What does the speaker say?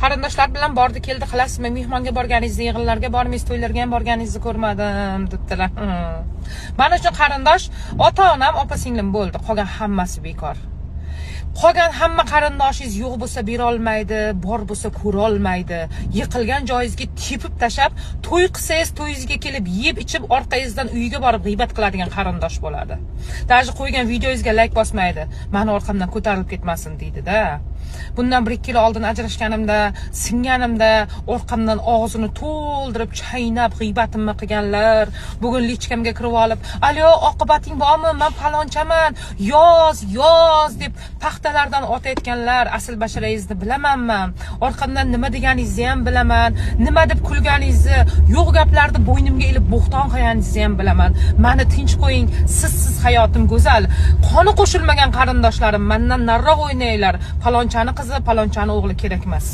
qarindoshlar bilan bordi keldi qilasizmi? Mehmonga borganingizni, yig'inlarga bormaysiz, to'ylarga ham borganingizni ko'rmadim debdilar. Mana shu qarindosh ota-onam, opa-singlim bo'ldi. Qolgan hammasi bekor. Qolgan hamma qarindoshingiz yo'q bo'lsa bera olmaydi, bor bo'lsa ko'ra olmaydi. Yiqilgan joyingizga tepib tashab, to'y qilsangiz to'yingizga kelib yeb ichib orqangizdan uyiga borib g'iybat qiladigan qarindosh bo'ladi. Даже qo'ygan videoyingizga like bosmaydi. Meni orqamdan ko'tarilib ketmasin deydi-da. Bundan 1-2 yil oldin ajrashganimda, singanimda orqamdan og'zini to'ldirib, chaynab g'iybatimni qilganlar, bugun lichkamga kirib olib, "Alo, oqibating bormi? Men falonchaman. Yoz" deb paxtalardan otayotganlar, asl basharangizni bilamanman. Orqamdan nima deganingizni ham bilaman. Nima deb kulganingizni, yo'q gaplarni bo'ynimga ilib bo'xton qilganingizni ham bilaman. Meni tinch qo'ying. Sizsiz hayotim go'zal. Qoni qo'shilmagan qarindoshlarim mendan nariroq o'ynanglar. Falonchani qizi, falonchani o'g'li kerak emas.